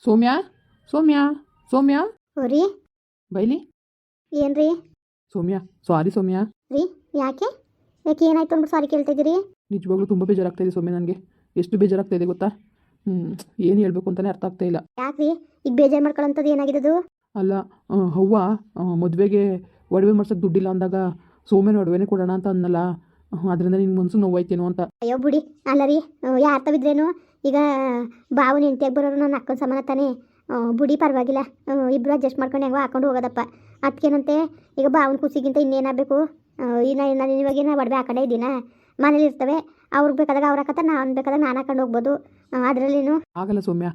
ಸೌಮ್ಯ ಸೌಮ್ಯ ಸೌಮ್ಯ ರೀ ಬೈಲಿ. ಏನ್ರಿ ಸೌಮ್ಯ ಸಾರಿ ಸೌಮ್ಯ. ರೀ ಯಾಕೆ ಯಾಕೆ ಏನಾಯ್ತು ಅಂದ್ಬಿಟ್ಟು ಸಾರಿ ಕೇಳ್ತಿದ್ದೀರಿ? ನಿಜವಾಗ್ಲೂ ತುಂಬ ಬೇಜಾರಾಗ್ತಾ ಇದೆ ಸೌಮ್ಯ. ನನಗೆ ಎಷ್ಟು ಬೇಜಾರಾಗ್ತಾ ಇದೆ ಗೊತ್ತಾ? ಏನು ಹೇಳಬೇಕು ಅಂತಲೇ ಅರ್ಥ ಆಗ್ತಾ ಇಲ್ಲ. ಯಾಕ್ರಿ ಈಗ ಬೇಜಾರು ಮಾಡ್ಕೊಳ್ಳೋಂಥದ್ದು ಏನಾಗಿದ್ದು? ಅಲ್ಲ, ಅವ್ವ ಮದುವೆಗೆ ಒಡವೆ ಮಾಡ್ಸೋಕ್ಕೆ ದುಡ್ಡಿಲ್ಲ ಅಂದಾಗ ಸೌಮ್ಯನ ಒಡವೆನೇ ಕೊಡೋಣ ಅಂತ ಅನ್ನಲ್ಲ. ಅದರಿಂದ ನಿನ್ನ ಮನ್ಸು ನೋವಾಯ್ತೇನೋ ಅಂತ. ಅಯ್ಯೋ ಬಿಡಿ, ಅಲ್ಲ ರೀ ಯಾರು ತವಿದ್ರೇನು ಈಗ ಬಾವನ ಹೆಂಡತಿಯಾಗಿ ಬರೋರು ನನ್ನ ಅಕ್ಕನ ಸಮಾನ ತಾನೇ. ಬುಡಿ ಪರವಾಗಿಲ್ಲ, ಇಬ್ಬರು ಅಡ್ಜಸ್ಟ್ ಮಾಡ್ಕೊಂಡು ಹೆಂಗೋ ಹಾಕೊಂಡು ಹೋಗೋದಪ್ಪ. ಅದಕ್ಕೇನಂತೆ ಈಗ ಬಾವನ ಖುಷಿಗಿಂತ ಇನ್ನೇನಾಗಬೇಕು? ನಾನು ಇವಾಗೇನು ಒಡವೆ ಹಾಕೊಂಡೇ ಇದ್ದೀನ, ಮನೇಲಿ ಇರ್ತವೆ. ಅವ್ರಿಗೆ ಬೇಕಾದಾಗ ಅವ್ರು ಹಾಕತ್ತ, ನಾನು ಬೇಕಾದಾಗ ನಾನು ಹಾಕೊಂಡು ಹೋಗ್ಬೋದು. ಅದರಲ್ಲೇನು ಆಗಲ್ಲ ಸೌಮ್ಯ.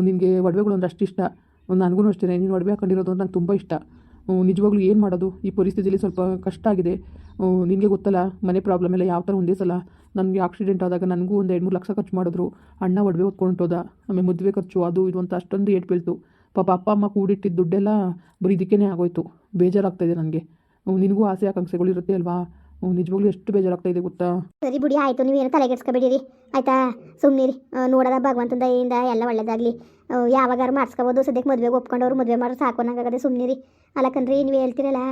ನಿನಗೆ ಒಡವೆಗಳು ಅಂದ್ರೆ ಅಷ್ಟು ಇಷ್ಟ, ನನಗೂ ಅಷ್ಟೇ. ನೀನು ಒಡವೆ ಹಾಕೊಂಡಿರೋದು ನಂಗೆ ತುಂಬ ಇಷ್ಟ. ನಿಜವಾಗ್ಲೂ ಏನು ಮಾಡೋದು ಈ ಪರಿಸ್ಥಿತಿಯಲ್ಲಿ? ಸ್ವಲ್ಪ ಕಷ್ಟ ಆಗಿದೆ. ನಿನಗೆ ಗೊತ್ತಲ್ಲ, ಮನೆ ಪ್ರಾಬ್ಲಮ್ ಎಲ್ಲ ಯಾವ ಥರ ಒಂದೇ ಸಲ. ನನಗೆ ಆಕ್ಸಿಡೆಂಟ್ ಆದಾಗ ನನಗೂ ಒಂದು 2-3 ಲಕ್ಷ ಖರ್ಚು ಮಾಡಿದ್ರು. ಅಣ್ಣ ಒಡವೆ ಹೊತ್ಕೊಂಡೋದ, ಆಮೇಲೆ ಮದುವೆ ಖರ್ಚು ಅದು ಇದು ಅಂತ ಅಷ್ಟೊಂದು ಏಟು ಬೀಳ್ತು. ಪಾಪ ಅಪ್ಪ ಅಮ್ಮ ಕೂಡಿಟ್ಟಿದ್ದ ದುಡ್ಡೆಲ್ಲ ಬರೀ ಇದಕ್ಕೇ ಆಗೋಯ್ತು. ಬೇಜಾರಾಗ್ತಾಯಿದೆ ನನಗೆ. ನಿನಗೂ ಆಸೆ ಆಕಾಂಕ್ಷೆಗಳು ಇರುತ್ತೆ ಅಲ್ವಾ? ನಿಜವಾಗ್ಲೂ ಎಷ್ಟು ಬೇಜಾರಾಗ್ತಾ ಇದೆ ಗೊತ್ತಾ? ಸರಿ ಬಿಡಿ, ಆಯಿತು. ನೀವೇನು ತಲೆಗೆಡ್ಸ್ಕೊಬೇಡಿರಿ ಆಯಿತಾ? ಸುಮ್ಮನಿರಿ. ನೋಡೋದ ಭಗವಂತನ ದಯೆಯಿಂದ ಎಲ್ಲ ಒಳ್ಳೇದಾಗಲಿ. ಯಾವಾಗಾರು ಮಾಡಿಸ್ಕೋಬೋದು. ಸದ್ಯಕ್ಕೆ ಮದುವೆಗೆ ಒಪ್ಕೊಂಡವ್ರು ಮದುವೆ ಮಾಡೋರು ಸಾಕು ಅನ್ನೋಕ್ಕಾಗದೆ ಸುಮ್ಮನಿರಿ. ಅಲ್ಲಕಂದ್ರಿ ನೀವು ಹೇಳ್ತಿರಲ್ಲ,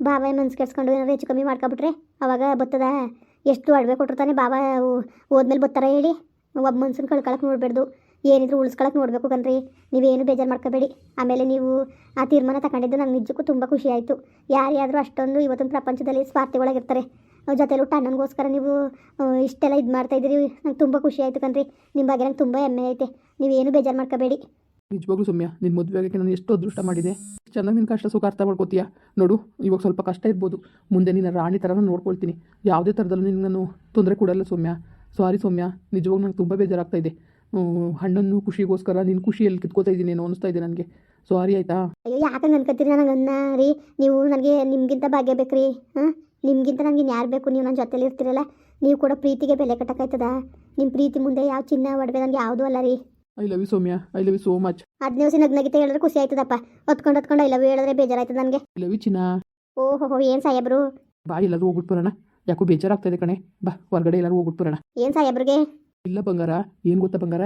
ಬಾಬಾ ಮನ್ಸು ಕೆಡ್ಸ್ಕೊಂಡು ಏನಾದ್ರು ಹೆಚ್ಚು ಕಮ್ಮಿ ಮಾಡ್ಕೊಬಿಟ್ರೆ ಅವಾಗ ಬರ್ತದ. ಎಷ್ಟು ಒಡವೆ ಕೊಟ್ಟಿರ್ತಾನೆ ಬಾಬಾ, ಹೋದ್ಮೇಲೆ ಬರ್ತಾರ ಹೇಳಿ? ಒಬ್ಬ ಮನ್ಸನ್ನ ಕಳ್ಕೊಳಕ್ಕೆ ನೋಡಬೇಡ್ದು, ಏನಿದ್ರು ಉಳಿಸ್ಕೊಳಕ್ಕೆ ನೋಡಬೇಕು ಕಣ್ರಿ. ನೀವೇನು ಬೇಜಾರು ಮಾಡ್ಕೋಬೇಡಿ. ಆಮೇಲೆ ನೀವು ಆ ತೀರ್ಮಾನ ತಗೊಂಡಿದ್ದು ನಂಗೆ ನಿಜಕ್ಕೂ ತುಂಬ ಖುಷಿ ಆಯಿತು. ಯಾರ್ಯಾದರೂ ಅಷ್ಟೊಂದು ಇವತ್ತಿನ ಪ್ರಪಂಚದಲ್ಲಿ ಸ್ವಾರ್ಥಿಗಳಾಗಿರ್ತಾರೆ. ಜೊತೆಲಿ ಹುಟ್ಟು ಅಣ್ಣನಿಗೋಸ್ಕರ ನೀವು ಇಷ್ಟೆಲ್ಲ ಇದು ಮಾಡ್ತಾಯಿದ್ದೀರಿ. ನಂಗೆ ತುಂಬ ಖುಷಿ ಆಯಿತು ಕಣ್ರಿ. ನಿಮ್ಮ ಬಗ್ಗೆ ನಂಗೆ ತುಂಬ ಹೆಮ್ಮೆ ಐತೆ. ನೀವೇನು ಬೇಜಾರು ಮಾಡ್ಕೋಬೇಡಿ. ನಿಜವಾಗ್ಲೂ ಸೌಮ್ಯ, ನಿನ್ನ ಮದುವೆ ಆಗೋಕ್ಕೆ ನಾನು ಎಷ್ಟು ಅದೃಷ್ಟ ಮಾಡಿದೆ. ಚೆನ್ನಾಗಿ ನಿನ್ನ ಕಷ್ಟ ಸುಖ ಅರ್ಥ ಮಾಡ್ಕೋತೀಯ. ನೋಡು, ಇವಾಗ ಸ್ವಲ್ಪ ಕಷ್ಟ ಇರ್ಬೋದು, ಮುಂದೆ ನಿನ್ನ ರಾಣಿ ಥರ ನಾನು ನೋಡ್ಕೊಳ್ತೀನಿ. ಯಾವುದೇ ಥರದಲ್ಲೂ ನಿನ್ನ ನಾನು ತೊಂದರೆ ಕೊಡಲ್ಲ ಸೌಮ್ಯ. ಸಾರಿ ಸೌಮ್ಯ, ನಿಜವಾಗ್ಲೂ ನಂಗೆ ತುಂಬ ಬೇಜಾರಾಗ್ತಾ ಇದೆ. ಹಣ್ಣನ್ನು ಖುಷಿಗೋಸ್ಕರ ನಿನ್ನ ಖುಷಿಯಲ್ಲಿ ಕಿತ್ಕೋತಾ ಇದ್ದೀನಿ ಏನೋ ಅನಿಸ್ತಾ ಇದೆ ನನಗೆ. ಸಾರಿ ಆಯಿತಾ? ಅಯ್ಯೋ ಯಾಕಂಗೆ ಅನ್ಕೋತೀರಿ? ನನಗೆ ಅನ್ನ ರೀ, ನೀವು ನನಗೆ ನಿಮಗಿಂತ ಭಾಗ್ಯ ಬೇಕ್ರಿ. ನಿಮಗಿಂತ ನನಗೆ ಯಾರು ಬೇಕು? ನೀವು ನನ್ನ ಜೊತೆಲಿ ಇರ್ತೀರಲ್ಲ, ನೀವು ಕೂಡ ಪ್ರೀತಿಗೆ ಬೆಲೆ ಕಟ್ಟಕ್ಕಾಯ್ತದ? ನಿಮ್ಮ ಪ್ರೀತಿ ಮುಂದೆ ಯಾವ ಚಿನ್ನ ಒಡವೆ ನನಗೆ ಯಾವುದೂ ಅಲ್ಲ ರೀ. I love you Soumya, I love you so much. ಹದಿನೈದು ನಗ್ನಗಿತ ಹೇಳಿದ್ರೆ ಖುಷಿ ಆಯ್ತದಪ್ಪ. ಹೊತ್ಕೊಂಡು ಐ ಲವ್ ಯು ಹೇಳಿದ್ರೆ ಬೇಜಾರಾಯ್ತದ ನನಗೆ. ಐ ಲವ್ ಯು ಚಿನ್ನ. ಓಹೋ ಏನು ಸಾಹೇಬ್ರು? ಬಾ, ಎಲ್ಲರೂ ಹೋಗ್ಬಿಟ್ಟು ಬರೋಣ. ಯಾಕೋ ಬೇಜಾರಾಗ್ತಾ ಇದೆ ಕಣೆ. ಬಾ, ಹೊರಗಡೆ ಎಲ್ಲರೂ ಹೋಗ್ಬಿಟ್ಟು ಬರೋಣ. ಏನು ಸಾಹೇಬ್ರಿಗೆ? ಇಲ್ಲ ಬಂಗಾರ, ಏನು ಗೊತ್ತಾ ಬಂಗಾರ,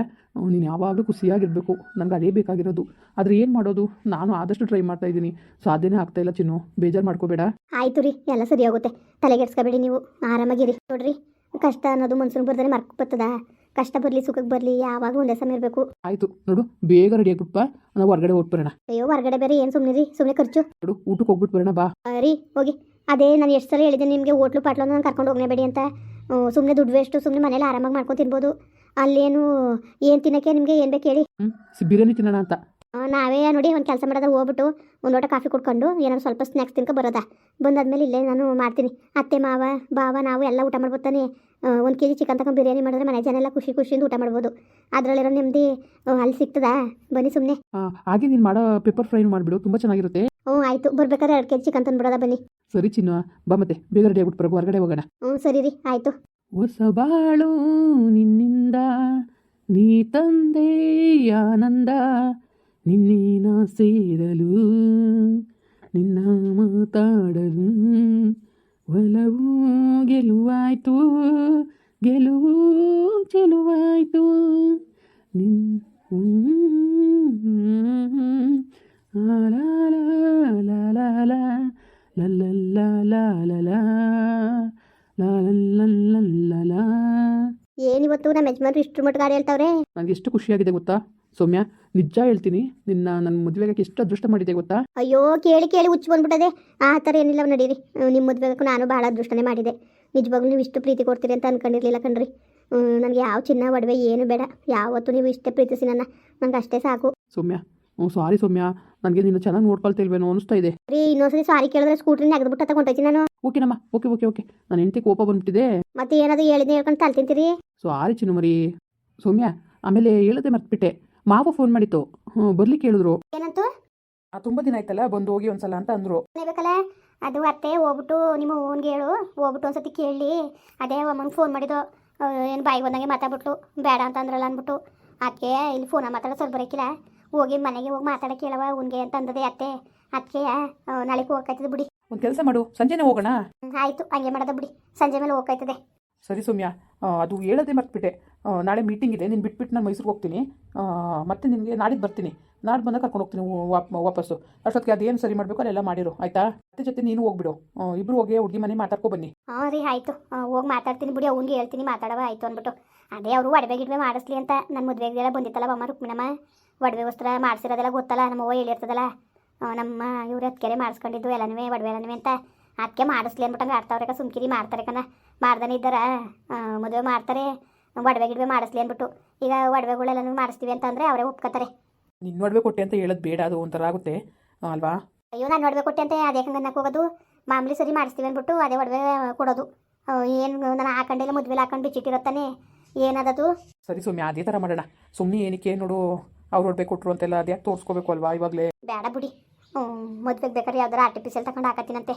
ನೀನು ಯಾವಾಗಲೂ ಖುಷಿಯಾಗಿರಬೇಕು, ನನಗೆ ಅದೇ ಬೇಕಾಗಿರೋದು. ಆದರೆ ಏನು ಮಾಡೋದು, ನಾನು ಆದಷ್ಟು ಟ್ರೈ ಮಾಡ್ತಾ ಇದ್ದೀನಿ, ಸಾಧ್ಯನೇ ಆಗ್ತಾಯಿಲ್ಲ ಚಿನ್ನು. ಬೇಜಾರು ಮಾಡ್ಕೋಬೇಡ. ಆಯಿತು ರೀ, ಎಲ್ಲ ಸರಿ ಹೋಗುತ್ತೆ. ತಲೆಗೆಡ್ಸ್ಕೊಬೇಡಿ, ನೀವು ಆರಾಮಾಗಿರಿ. ನೋಡ್ರಿ, ಕಷ್ಟ ಅನ್ನೋದು ಮನ್ಸೂನ್ ಬರ್ದಾನೆ ಮರ್ಕ್ ಬರ್ತದ. ಕಷ್ಟ ಬರಲಿ ಸುಖಕ್ಕೆ ಬರಲಿ, ಯಾವಾಗ ಒಂದೇ ಸಮಯ ಇರಬೇಕು. ಆಯಿತು ನೋಡು, ಬೇಗ ರೆಡಿ ಆಗ್ಬಿಟ್ಟು ಬಾ, ನಾವು ಹೊರಗಡೆ ಹೋಗ್ಬಿಟ್ಟು ಬರೋಣ. ಅಯ್ಯೋ ಹೊರಗಡೆ ಬೇರೆ ಏನು ಸುಮ್ಮನೆ ಸುಮ್ಮನೆ ಖರ್ಚು. ನೋಡು, ಊಟಕ್ಕೆ ಹೋಗ್ಬಿಟ್ಟು ಬರೋಣ ಬಾ. ರೀ ಹೋಗಿ. ಅದೇ ನಾನು ಎಷ್ಟು ಸಲ ಹೇಳಿದ್ದೆ ನಿಮಗೆ, ಹೋಟ್ಲು ಪಾಟ್ಲು ನಾನು ಕರ್ಕೊಂಡು ಹೋಗಲೇಬೇಡಿ ಅಂತ. ಸುಮ್ಮನೆ ದುಡ್ಡು ವೇಸ್ಟು. ಸುಮ್ಮನೆ ಮನೇಲಿ ಆರಾಮಾಗಿ ಮಾಡ್ಕೊಂಡು ತಿನ್ಬೋದು. ಅಲ್ಲೇನು ಏನು ತಿನ್ನೋಕ್ಕೆ ನಿಮಗೆ ಏನು ಬೇಕು ಹೇಳಿ? ಬಿರಿಯಾನಿ ತಿನ್ನೋಣ ಅಂತ. ನಾವೇ ನೋಡಿ ಒಂದು ಕೆಲಸ ಮಾಡೋದ, ಹೋಗ್ಬಿಟ್ಟು ಒಂದು ಲೋಟ ಕಾಫಿ ಕುಡ್ಕೊಂಡು ಏನಾದ್ರು ಸ್ವಲ್ಪ ಸ್ನ್ಯಾಕ್ಸ್ ತಿನ್ಕೊ ಬರೋದಾ. ಬಂದಾದ್ಮೇಲೆ ಇಲ್ಲೇ ನಾನು ಮಾಡ್ತೀನಿ. ಅತ್ತೆ ಮಾವ ಬಾವ ನಾವು ಎಲ್ಲ ಊಟ ಮಾಡ್ಬೋತಾನೆ. 1 kg ಚಿಕನ್ ತಗೊಂಡು ಬಿರಿಯಾನಿ ಮಾಡಿದ್ರೆ ಮನೆ ಜನ ಎಲ್ಲ ಖುಷಿಯಿಂದ ಊಟ ಮಾಡ್ಬೋದು. ಅದರಲ್ಲಿರೋ ನೆಮ್ಮದಿ ಅಲ್ಲಿ ಸಿಗ್ತದಾ? ಬನ್ನಿ ಸುಮ್ಮನೆ. ಹಾಗೆ ನೀನು ಮಾಡೋ ಪೆಪ್ಪರ್ ಫ್ರೈನು ಮಾಡಿಬಿಡು, ತುಂಬ ಚೆನ್ನಾಗಿರುತ್ತೆ. ಆಯಿತು, ಬರ್ಬೇಕಾದ್ರೆ 2 kg ಚಿಕನ್ ತಂದುಬಿಡೋದ ಬನ್ನಿ. ಸರಿ ಚಿನ್ನು, ಬಾ ಮತ್ತೆ ಬೇಗ ರೆಡಿ ಆಗ್ಬಿಟ್ಟು ಬರೋದು, ಹೊರಗಡೆ ಹೋಗೋಣ. ಸರಿ ರೀ, ಆಯಿತು. ಹೊಸ ಬಾಳು ನಿನ್ನಿಂದ, ನೀ ತಂದೆ ಆನಂದ, ನಿನ್ನೇನ ಸೇರಲು ನಿನ್ನ ಮಾತಾಡಲು, ಒಲವು ಗೆಲುವಾಯ್ತು, ಗೆಲುವು ಚೆಲುವಾಯ್ತು ಏನಿವತ್ತು ನಮ್ಮ ಯಜಮಾನ್ರು ಇಷ್ಟು ಮಟ್ಟ ಗಾಡಿ ಹೇಳ್ತಾವ್ರೆ. ನನಗೆ ಎಷ್ಟು ಖುಷಿಯಾಗಿದೆ ಗೊತ್ತಾ ಸೌಮ್ಯ, ನಿಜ ಹೇಳ್ತೀನಿ. ನನ್ನ ಮದುವೆಗೆ ಎಷ್ಟು ಅದೃಷ್ಟ ಮಾಡಿದೆ ಗೊತ್ತಾ? ಅಯ್ಯೋ ಕೇಳಿ ಹುಚ್ಚು ಬಂದ್ಬಿಟ್ಟದೆ. ಆ ಥರ ಏನಿಲ್ಲ ನಡೀರಿ. ನಿಮ್ಮ ಮದುವೆಗೂ ನಾನು ಭಾಳ ಅದೃಷ್ಟನೇ ಮಾಡಿದೆ. ನಿಜವಾಗ್ಲೂ ನೀವು ಇಷ್ಟು ಪ್ರೀತಿ ಕೊಡ್ತೀರಿ ಅಂತ ಅನ್ಕೊಂಡಿರ್ಲಿಲ್ಲ ಕಣ್ರಿ. ನನಗೆ ಯಾವ ಚಿನ್ನ ಒಡವೆ ಏನು ಬೇಡ. ಯಾವತ್ತು ನೀವು ಇಷ್ಟೇ ಪ್ರೀತಿಸಿ ನಂಗೆ ಅಷ್ಟೇ ಸಾಕು. ಸೌಮ್ಯ, ಸಾರಿ ಸೌಮ್ಯ, ನನಗೆ ನೀನು ಚೆನ್ನಾಗಿ ನೋಡ್ಕೊಳ್ತಿಲ್ವೇನೋ ಅನಿಸ್ತಾ ಇದೆ. ರೀ ಇನ್ನೊಂದ್ಸರಿ ಸಾರಿ ಕೇಳಿದ್ರೆ ಸ್ಕೂಟ್ರಿನ ಅಗದ್ಬಿಟ್ಟು ತಗೊಂಡೋಯ್ತೀನಿ ನಾನು. ಓಕೆನಮ್ಮ, ಓಕೆ. ನನ್ನ ಹೆಂಡತಿ ಕೋಪ ಬಂದ್ಬಿಟ್ಟಿದೆ. ಮತ್ತೆ ಏನಾದರೂ ಹೇಳಿದ್ನೆ ಹೇಳ್ಕೊಂಡು ತಲೆ ತಿಂತೀರಿ. ಸಾರಿ ಚಿನ್ನು ಮರಿ. ಸೌಮ್ಯ, ಆಮೇಲೆ ಹೇಳದೆ ಮರ್ತ್ಬಿಟ್ಟೆ, ಮಾವ ಫೋನ್ ಮಾಡಿತ್ತು, ಬರ್ಲಿಕ್ಕೆ ಹೇಳಿದ್ರು. ಏನಂತೂ? ತುಂಬ ದಿನ ಆಯ್ತಲ್ಲ, ಬಂದು ಹೋಗಿ ಒಂದ್ಸಲ ಅಂತ ಅಂದರು. ಬೇಕಲ್ಲ ಅದು ಅತ್ತೆ ಹೋಗ್ಬಿಟ್ಟು ನಿಮ್ಮ ಓನ್ಗೆ ಹೇಳು, ಹೋಗ್ಬಿಟ್ಟು ಒಂದ್ಸತಿ ಕೇಳಿ. ಅದೇ ಅಮ್ಮನಿಗೆ ಫೋನ್ ಮಾಡಿದ್ದು, ಏನು ಬಾಯಿಗೆ ಬಂದಂಗೆ ಮಾತಾಡ್ಬಿಟ್ಲು, ಬೇಡ ಅಂತ ಅಂದ್ರಲ್ಲ ಅಂದ್ಬಿಟ್ಟು. ಅದಕ್ಕೆ ಇಲ್ಲಿ ಫೋನ ಮಾತಾಡೋ ಸ್ವಲ್ಪ ಬರೋಕ್ಕಿಲ್ಲ, ಹೋಗಿ ಮನೆಗೆ ಹೋಗಿ ಮಾತಾಡೋಕೆ ಹೇಳವ ಅವ್ನಿಗೆ ಅಂತ ಅಂದದೆ ಅತ್ತೆ. ಅದಕ್ಕೆ ನಾಳೆಗೆ ಹೋಗ್ಕಾಯ್ತದೆ ಬಿಡಿ. ಒಂದು ಕೆಲಸ ಮಾಡು, ಸಂಜೆನೇ ಹೋಗೋಣ. ಆಯಿತು, ಹಂಗೆ ಮಾಡೋದ ಬಿಡಿ, ಸಂಜೆ ಮೇಲೆ ಹೋಗ್ಕಾಯ್ತದೆ. ಸರಿ ಸೌಮ್ಯ, ಅದು ಹೇಳೋದೇ ಮರ್ತ್ಬಿಟ್ಟೆ. ನಾಳೆ ಮೀಟಿಂಗ್ ಇದೆ, ನೀನು ಬಿಟ್ಬಿಟ್ಟು ನಾನು ಮೈಸೂರಿಗೆ ಹೋಗ್ತೀನಿ. ಮತ್ತೆ ನಿನಗೆ ನಾಡಿದ್ದು ಬರ್ತೀನಿ. ನಾಡ್ದು ಬಂದಾಗ ಕರ್ಕೊಂಡು ಹೋಗ್ತೀನಿ ವಾಪಸ್ಸು. ಅಷ್ಟೊತ್ತಿಗೆ ಅದೇನು ಸರಿ ಮಾಡಬೇಕು ಅಲ್ಲೆಲ್ಲ ಮಾಡಿರು, ಆಯಿತಾ? ಅತ್ತೆ ಜೊತೆ ನೀನು ಹೋಗ್ಬಿಡು, ಇಬ್ಬರು ಹೋಗಿ ಹುಡುಗಿ ಮನೆ ಮಾತಾಡ್ಕೊ ಬನ್ನಿ. ಹಾಂ ರೀ, ಆಯಿತು. ಹೋಗಿ ಮಾತಾಡ್ತೀನಿ ಬಿಡಿ, ಅವ್ನಿಗೆ ಹೇಳ್ತೀನಿ ಮಾತಾಡವ ಆಯಿತು ಅಂದ್ಬಿಟ್ಟು. ಅದೇ ಅವರು ಒಡವೆ ಗಿಡವೆ ಮಾಡಿಸ್ಲಿ ಅಂತ ನನ್ನ ಮದುವೆಗೆಲ್ಲ ಬಂದಿತ್ತಲ್ಲ ಬಮ್ಮ ರುಕ್ಮಿಣಮ್ಮ. ಒಡವೆ ವಸ್ತ್ರ ಮಾಡಿಸಿರೋದೆಲ್ಲ ಗೊತ್ತಲ್ಲ, ನಮ್ಮವ್ವ ಹೇಳಿರ್ತದಲ್ಲ. ನಮ್ಮ ಇವ್ರು ಅದಕ್ಕೆ ಮಾಡಿಸ್ಕೊಂಡಿದ್ದು ಎಲ್ಲನೂ ಒಡವೆ ಎಲ್ಲನೂ ಅಂತ. ಅದಕ್ಕೆ ಮಾಡಿಸ್ಲಿ ಅಂದ್ಬಿಟ್ಟಂಗೆ ಆಡ್ತಾವ್ರೆ. ಸುಮ್ಕಿರಿ ಮಾಡ್ತಾರೆ ಕಣ, ಮಾಡ್ದಾನೆ ಇದ್ದಾರ ಮದುವೆ ಮಾಡ್ತಾರೆ, ಒಡವೆ ಗಿಡವೆ ಮಾಡಿಸ್ಲಿ ಅಂದ್ಬಿಟ್ಟು. ಈಗ ಒಡವೆಗಳೆಲ್ಲನೂ ಮಾಡಿಸ್ತೀವಿ ಅಂತಂದರೆ ಅವರೇ ಒಪ್ಕೋತಾರೆ. ನಿನ್ನ ಒಡವೆ ಕೊಟ್ಟೆ ಅಂತ ಹೇಳೋದು ಬೇಡ, ಅದು ಒಂಥರ ಆಗುತ್ತೆ ಅಲ್ವಾ? ಅಯ್ಯೋ, ನಾನು ಒಡವೆ ಕೊಟ್ಟೆ ಅಂತ ಅದೇ ಹಂಗನ್ನಕ್ಕೆ ಹೋಗೋದು. ಮಾಮೂಲಿ ಸರಿ ಮಾಡಿಸ್ತೀವಿ ಅಂದ್ಬಿಟ್ಟು ಅದೇ ಒಡವೆ ಕೊಡೋದು. ಏನು ನಾನು ಹಾಕೊಂಡಿಲ್ಲ, ಮದುವೆಲಿ ಹಾಕೊಂಡು ಬಿಚ್ಚಿಟ್ಟಿರತ್ತಾನೆ, ಏನದದು? ಸರಿ ಸೌಮ್ಯ, ಅದೇ ಥರ ಮಾಡೋಣ. ಸುಮ್ಮನೆ ಏನಕ್ಕೆ ನೋಡು, ಅವ್ರು ಹೊಡ್ಬೇಕು ಕೊಟ್ಟರು ಅಂತೆಲ್ಲ ಅದೇ ತೋರಿಸ್ಕೋಬೇಕು ಅಲ್ವಾ ಇವಾಗಲೇ? ಬೇಡ ಬಿಡಿ, ಮದುವೆಗೆ ಬೇಕಾದ್ರೆ ಯಾವ್ದಾರು ಆರ್ಟಿಫಿಷಿಯಲ್ ತಗೊಂಡು ಹಾಕತ್ತೀನಂತೆ.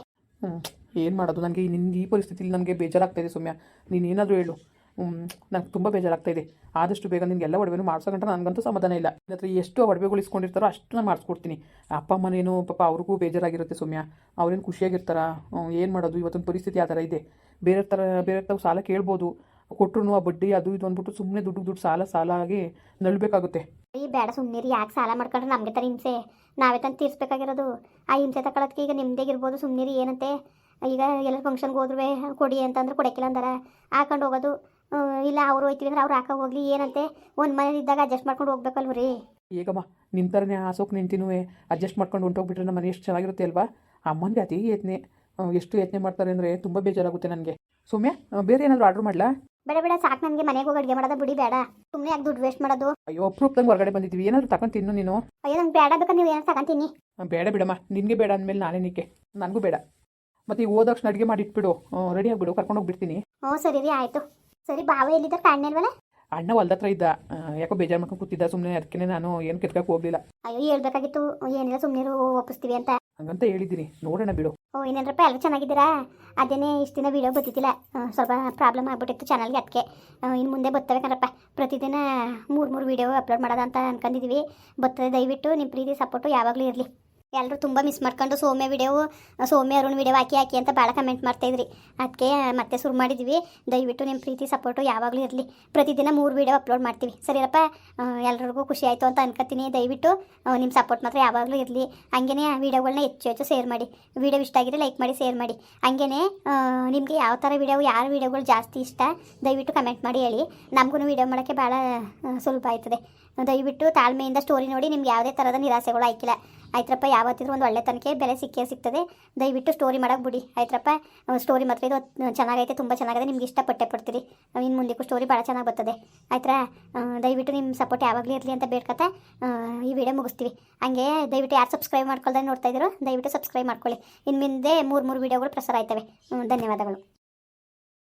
ಏನು ಮಾಡೋದು? ನನಗೆ ನಿನ್ನ ಈ ಪರಿಸ್ಥಿತಿಲಿ ನನಗೆ ಬೇಜಾರಾಗ್ತಾಯಿದೆ ಸೌಮ್ಯ. ನೀನು ಏನಾದರೂ ಹೇಳು, ನಂಗೆ ತುಂಬ ಬೇಜಾರಾಗ್ತಾಯಿದೆ. ಆದಷ್ಟು ಬೇಗ ನಿನಗೆಲ್ಲ ಒಡವೆನೂ ಮಾಡ್ಸೋಗಂಟ ನನಗಂತೂ ಸಮಾಧಾನ ಇಲ್ಲ. ನನ್ನ ಹತ್ರ ಎಷ್ಟು ಒಡವೆಗಳು ಇಸ್ಕೊಂಡಿರ್ತಾರೋ ಅಷ್ಟು ನಾನು ಮಾಡಿಸ್ಕೊಡ್ತೀನಿ. ಅಪ್ಪ ಅಮ್ಮನೇನು ಪಾಪ ಅವ್ರಿಗೂ ಬೇಜಾರಾಗಿರುತ್ತೆ ಸೌಮ್ಯ, ಅವ್ರೇನು ಖುಷಿಯಾಗಿರ್ತಾರ? ಏನು ಮಾಡೋದು? ಇವತ್ತಿನ ಪರಿಸ್ಥಿತಿ ಆ ಥರ ಇದೆ. ಬೇರೆ ತಾವು ಸಾಲ ಕೇಳ್ಬೋದು, ಕೊಟ್ಟರು ಆ ಬಡ್ಡಿ ಅದು ಇದು ಅಂದ್ಬಿಟ್ಟು ಸುಮ್ಮನೆ ದುಡ್ಡು ಸಾಲ ಆಗಿ ನಳ್ಬೇಕಾಗುತ್ತೆ. ಈ ಬೇಡ ಸುಮ್ಮನಿರಿ, ಯಾಕೆ ಸಾಲ ಮಾಡ್ಕೊಂಡ್ರೆ ನಮಗೆ ತರ ಹಿಂಸೆ, ನಾವೇ ತಂದು ತೀರಿಸ್ಬೇಕಾಗಿರೋದು. ಆ ಹಿಂಸೆ ತಗೊಳಕ್ಕೆ ಈಗ ನಿಮ್ಮದೇಗಿರ್ಬೋದು, ಸುಮ್ಮನಿರಿ. ಏನಂತೆ ಈಗ ಎಲ್ಲ ಫಂಕ್ಷನ್ಗೆ ಹೋದ್ರೂ ಕೊಡಿ ಅಂತಂದ್ರೆ ಕೊಡೋಕ್ಕಿಲ್ಲ ಅಂದಾರ, ಹಾಕೊಂಡು ಹೋಗೋದು. ಇಲ್ಲ ಅವ್ರು ಹೋಯ್ತೀವಿ ಅಂದ್ರೆ ಅವ್ರು ಹಾಕೋ ಹೋಗ್ಲಿ, ಏನಂತೆ ಒಂದು ಮನೇಲಿ ಇದ್ದಾಗ ಅಡ್ಜಸ್ಟ್ ಮಾಡ್ಕೊಂಡು ಹೋಗ್ಬೇಕಲ್ವ ರೀ? ಈಗಮ್ಮ ನಿನ್ನ ಥರನೇ ಆಸೋಕೆ ನಿಂತಿನೂ ಅಡ್ಜಸ್ಟ್ ಮಾಡ್ಕೊಂಡು ಹೊಂಟೋಗ್ಬಿಟ್ರೆ ನಮ್ಮ ಮನೆ ಎಷ್ಟು ಚೆನ್ನಾಗಿರುತ್ತೆ ಅಲ್ವಾ? ಅಮ್ಮನಿಗೆ ಅದೇ ಯತ್ನೆ, ಎಷ್ಟು ಯತ್ನೆ ಮಾಡ್ತಾರೆ ಅಂದರೆ ತುಂಬ ಬೇಜಾರಾಗುತ್ತೆ ನನಗೆ. ಸೌಮ್ಯ, ಬೇರೆ ಏನಾದರೂ ಆರ್ಡ್ರ್ ಮಾಡಲಾ? ಬೇಡ ಸಾಕು, ನನಗೆ ಮನೆಗೆ ಹೋಗಿ ಅಡುಗೆ ಮಾಡೋದು ಬಿಡಿ, ಬೇಡ. ಸುಮ್ಮನೆ ಯಾಕೆ ದುಡ್ಡು ವೇಸ್ಟ್ ಮಾಡೋದು? ಅಯ್ಯೋ, ಅಪ್ರೂಪ್ದಂಗೆ ಹೊರಗಡೆ ಬಂದಿದ್ವಿ, ಏನಾದರೂ ತಗೊಂಡು ತಿನ್ನು ನೀನು. ಅಯ್ಯೋ, ನಂಗೆ ಬೇಡ, ಬೇಕಾದ್ರೆ ನೀವು ಏನಾದ್ರು ತಗೊಂತೀನಿ. ಬೇಡ ಬಿಡಮ್ಮ, ನಿನಗೆ ಬೇಡ ಅಂದಮೇಲೆ ನಾನೇನಿಕ್ಕೆ, ನನಗೂ ಬೇಡ. ಮತ್ತು ಈಗ ಹೋದಕ್ಷಣ ಅಡುಗೆ ಮಾಡಿ ಇಟ್ಬಿಡು, ರೆಡಿ ಆಗಿಬಿಡು, ಕರ್ಕೊಂಡು ಹೋಗ್ಬಿಡ್ತೀನಿ. ಹ್ಞೂ ಸರಿ ರೀ, ಆಯಿತು. ಸರಿ, ಬಾವ ಎಲ್ಲಿದ್ದಾರೆ? ಕಾಣಲ್ವಲ್ಲ? ಅಣ್ಣ ಹೊಲ್ದತ್ರ ಇದ್ದ, ಯಾಕೋ ಬೇಜಾರು ಮಾಡ್ಕೊಂಡು ಕೂತಿದ್ದ ಸುಮ್ಮನೆ, ಅದಕ್ಕೆ ನಾನು ಏನು ಕೆತ್ಕಕ್ಕೆ ಹೋಗಲಿಲ್ಲ. ಅಯ್ಯೋ, ಹೇಳ್ಬೇಕಾಗಿತ್ತು, ಏನಿಲ್ಲ ಸುಮ್ಮನೆ ಒಪ್ಪಿಸ್ತೀವಿ ಅಂತ. ಹಂಗಂತ ಹೇಳಿದ್ದೀನಿ, ನೋಡೋಣ ಬಿಡು. ಓ, ಇನ್ನೇನಪ್ಪ ಎಲ್ಲರೂ ಚೆನ್ನಾಗಿದ್ದೀರಾ? ಅದೇನೇ ಇಷ್ಟು ದಿನ ವೀಡಿಯೋ ಬರ್ತಿದ್ದಿಲ್ಲ, ಸ್ವಲ್ಪ ಪ್ರಾಬ್ಲಮ್ ಆಗ್ಬಿಟ್ಟಿತ್ತು ಚಾನಲ್ಗೆ, ಅದಕ್ಕೆ. ಇನ್ನು ಮುಂದೆ ಬರ್ತವೆ ಕಣಪ್ಪ, ಪ್ರತಿದಿನ 3 ವೀಡಿಯೋ ಅಪ್ಲೋಡ್ ಮಾಡೋದು ಅಂತ ಅನ್ಕೊಂಡಿದ್ದೀವಿ. ಬರ್ತದೆ, ದಯವಿಟ್ಟು ನಿಮ್ಮ ಪ್ರೀತಿ ಸಪೋರ್ಟು ಯಾವಾಗಲೂ ಇರಲಿ. ಎಲ್ಲರೂ ತುಂಬ ಮಿಸ್ ಮಾಡ್ಕೊಂಡು ಸೌಮ್ಯ ಅರುಣ್ ವಿಡಿಯೋ ಹಾಕಿ ಅಂತ ಭಾಳ ಕಮೆಂಟ್ ಮಾಡ್ತಾಯಿದ್ರಿ, ಅದಕ್ಕೆ ಮತ್ತೆ ಶುರು ಮಾಡಿದ್ವಿ. ದಯವಿಟ್ಟು ನಿಮ್ಮ ಪ್ರೀತಿ ಸಪೋರ್ಟು ಯಾವಾಗಲೂ ಇರಲಿ. ಪ್ರತಿದಿನ 3 ವೀಡಿಯೋ ಅಪ್ಲೋಡ್ ಮಾಡ್ತೀವಿ, ಸರಿಯಪ್ಪ? ಎಲ್ಲರಿಗೂ ಖುಷಿ ಆಯಿತು ಅಂತ ಅನ್ಕೋತೀನಿ. ದಯವಿಟ್ಟು ನಿಮ್ಮ ಸಪೋರ್ಟ್ ಮಾತ್ರ ಯಾವಾಗಲೂ ಇರಲಿ. ಹಂಗೇ ವೀಡಿಯೋಗಳನ್ನ ಹೆಚ್ಚು ಶೇರ್ ಮಾಡಿ. ವೀಡಿಯೋ ಇಷ್ಟ ಆಗಿದ್ರೆ ಲೈಕ್ ಮಾಡಿ, ಶೇರ್ ಮಾಡಿ. ಹಂಗೇ ನಿಮಗೆ ಯಾವ ಥರ ವೀಡಿಯೋ, ಯಾರ ವೀಡಿಯೋಗಳು ಜಾಸ್ತಿ ಇಷ್ಟ ದಯವಿಟ್ಟು ಕಮೆಂಟ್ ಮಾಡಿ ಹೇಳಿ. ನಮಗೂ ವೀಡಿಯೋ ಮಾಡೋಕ್ಕೆ ಭಾಳ ಸುಲಭ ಆಯ್ತದೆ. ದಯವಿಟ್ಟು ತಾಳ್ಮೆಯಿಂದ ಸ್ಟೋರಿ ನೋಡಿ, ನಿಮ್ಗೆ ಯಾವುದೇ ಥರದ ನಿರಾಸೆಗಳು ಆಯ್ಕಿಲ್ಲ, ಆಯ್ತರಪ್ಪ? ಯಾವತ್ತಿದ್ರೂ ಒಂದು ಒಳ್ಳೆ ತನಕ ಬೆಲೆ ಸಿಗ್ತದೆ. ದಯವಿಟ್ಟು ಸ್ಟೋರಿ ಮಾಡೋಕೆ ಬಿಡಿ, ಆಯ್ತರಪ್ಪ? ಸ್ಟೋರಿ ಮಾತ್ರ ಇದು ಚೆನ್ನಾಗೈತೆ, ತುಂಬ ಚೆನ್ನಾಗಿದೆ, ನಿಮ್ಗೆ ಇಷ್ಟಪಟ್ಟೆ ಪಡ್ತೀರಿ. ಇನ್ನು ಮುಂದಕ್ಕೂ ಸ್ಟೋರಿ ಭಾಳ ಚೆನ್ನಾಗಿ ಬರ್ತದೆ, ಆಯ್ತಾ? ದಯವಿಟ್ಟು ನಿಮ್ಮ ಸಪೋರ್ಟ್ ಯಾವಾಗಲೂ ಇರಲಿ ಅಂತ ಬೇಡ್ಕೊತಾ ಈ ವಿಡಿಯೋ ಮುಗಿಸ್ತೀವಿ. ಹಂಗೆ ದಯವಿಟ್ಟು ಯಾರು ಸಬ್ಸ್ಕ್ರೈಬ್ ಮಾಡ್ಕೊಳ್ದೆ ನೋಡ್ತಾ ಇದ್ದೀರೋ ದಯವಿಟ್ಟು ಸಬ್ಸ್ಕ್ರೈಬ್ ಮಾಡ್ಕೊಳ್ಳಿ. ಇನ್ನು ಮುಂದೆ 3 ವೀಡಿಯೋಗಳು ಪ್ರಸಾರ ಆಯ್ತವೆ. ಧನ್ಯವಾದಗಳು.